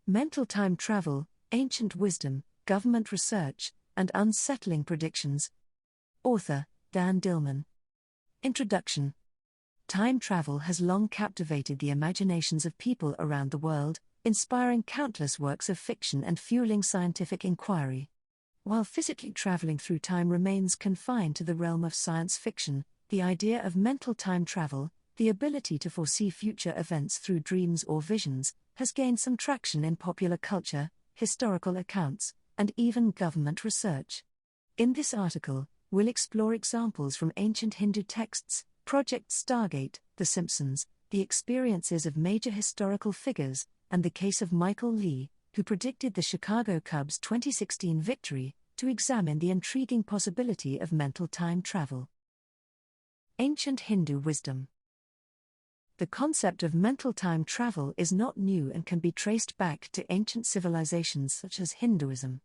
Mental Time Travel, Ancient Wisdom, Government Research, and Unsettling Predictions. Author, Dan Dillman. Introduction. Time travel has long captivated the imaginations of people around the world, inspiring countless works of fiction and fueling scientific inquiry. While physically traveling through time remains confined to the realm of science fiction, the idea of mental time travel, the ability to foresee future events through dreams or visions, has gained some traction in popular culture, historical accounts, and even government research. In this article, we'll explore examples from ancient Hindu texts, Project StarGate, The Simpsons, the experiences of major historical figures, and the case of Michael Lee, who predicted the Chicago Cubs' 2016 victory, to examine the intriguing possibility of mental time travel. Ancient Hindu wisdom. The concept of mental time travel is not new and can be traced back to ancient civilizations such as Hinduism.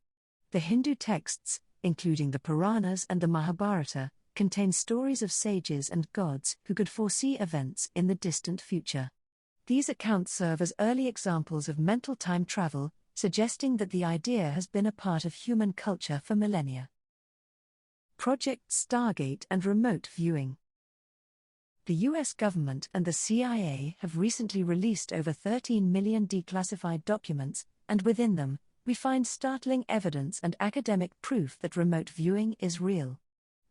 The Hindu texts, including the Puranas and the Mahabharata, contain stories of sages and gods who could foresee events in the distant future. These accounts serve as early examples of mental time travel, suggesting that the idea has been a part of human culture for millennia. Project StarGate and remote viewing. The US government and the CIA have recently released over 13 million declassified documents, and within them, we find startling evidence and academic proof that remote viewing is real.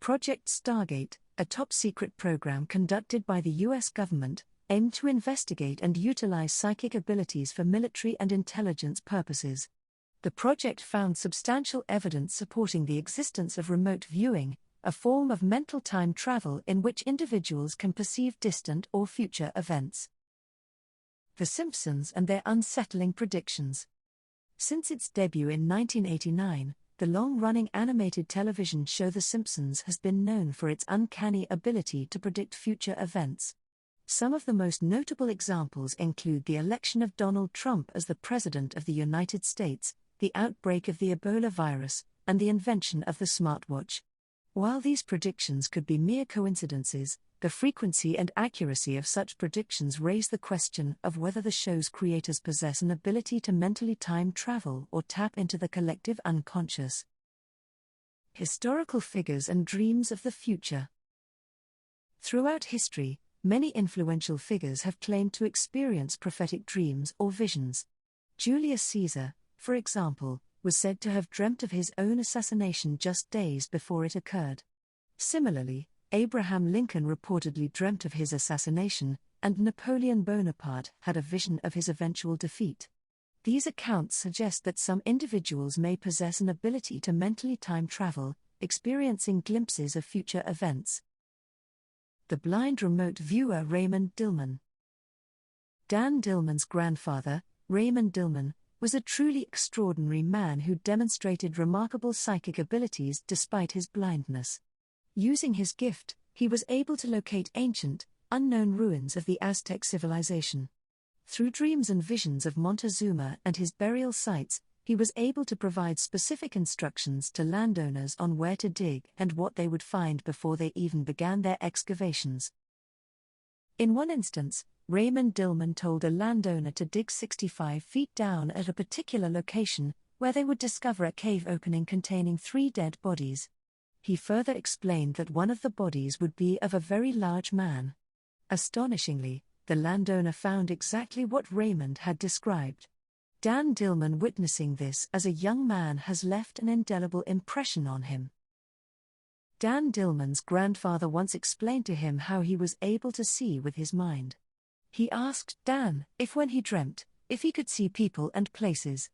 Project StarGate, a top-secret program conducted by the US government, aimed to investigate and utilize psychic abilities for military and intelligence purposes. The project found substantial evidence supporting the existence of remote viewing, a form of mental time travel in which individuals can perceive distant or future events. The Simpsons and their unsettling predictions. Since its debut in 1989, the long-running animated television show The Simpsons has been known for its uncanny ability to predict future events. Some of the most notable examples include the election of Donald Trump as the President of the United States, the outbreak of the Ebola virus, and the invention of the smartwatch. While these predictions could be mere coincidences, the frequency and accuracy of such predictions raise the question of whether the show's creators possess an ability to mentally time travel or tap into the collective unconscious. Historical figures and dreams of the future. Throughout history, many influential figures have claimed to experience prophetic dreams or visions. Julius Caesar, for example, was said to have dreamt of his own assassination just days before it occurred. Similarly, Abraham Lincoln reportedly dreamt of his assassination, and Napoleon Bonaparte had a vision of his eventual defeat. These accounts suggest that some individuals may possess an ability to mentally time travel, experiencing glimpses of future events. The blind remote viewer Raymond Dillman. Dan Dillman's grandfather, Raymond Dillman, was a truly extraordinary man who demonstrated remarkable psychic abilities despite his blindness. Using his gift, he was able to locate ancient, unknown ruins of the Aztec civilization. Through dreams and visions of Montezuma and his burial sites, he was able to provide specific instructions to landowners on where to dig and what they would find before they even began their excavations. In one instance, Raymond Dillman told a landowner to dig 65 feet down at a particular location, where they would discover a cave opening containing 3 dead bodies. He further explained that one of the bodies would be of a very large man. Astonishingly, the landowner found exactly what Raymond had described. Dan Dillman, witnessing this as a young man, has left an indelible impression on him. Dan Dillman's grandfather once explained to him how he was able to see with his mind. He asked Dan if when he dreamt, if he could see people and places.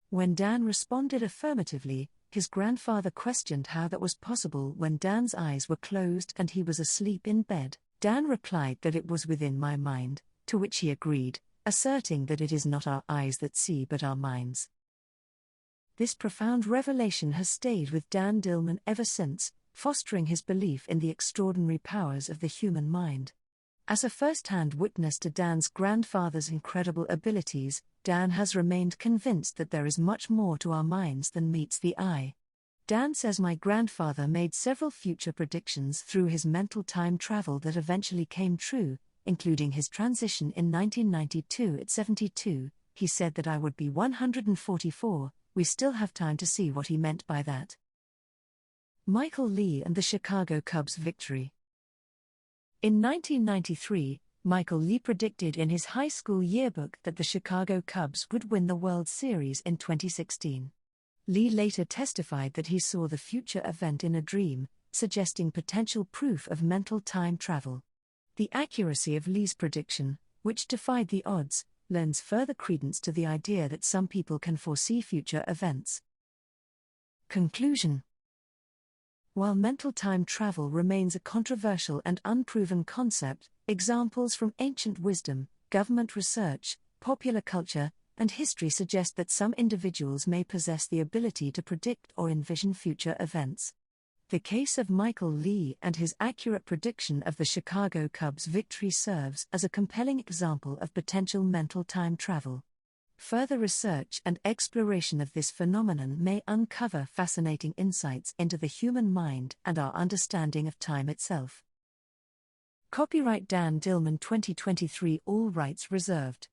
When Dan responded affirmatively, his grandfather questioned how that was possible when Dan's eyes were closed and he was asleep in bed. Dan replied that it was within my mind, to which he agreed, asserting that it is not our eyes that see but our minds. This profound revelation has stayed with Dan Dillman ever since, fostering his belief in the extraordinary powers of the human mind. As a first-hand witness to Dan's grandfather's incredible abilities, Dan has remained convinced that there is much more to our minds than meets the eye. Dan says, "My grandfather made several future predictions through his mental time travel that eventually came true, including his transition in 1992 at 72, He said that I would be 144, we still have time to see what he meant by that. Michael Lee and the Chicago Cubs' victory. In 1993, Michael Lee predicted in his high school yearbook that the Chicago Cubs would win the World Series in 2016. Lee later testified that he saw the future event in a dream, suggesting potential proof of mental time travel. The accuracy of Lee's prediction, which defied the odds, lends further credence to the idea that some people can foresee future events. Conclusion. While mental time travel remains a controversial and unproven concept, examples from ancient wisdom, government research, popular culture, and history suggest that some individuals may possess the ability to predict or envision future events. The case of Michael Lee and his accurate prediction of the Chicago Cubs' victory serves as a compelling example of potential mental time travel. Further research and exploration of this phenomenon may uncover fascinating insights into the human mind and our understanding of time itself. Copyright Dan Dillman 2023, all rights reserved.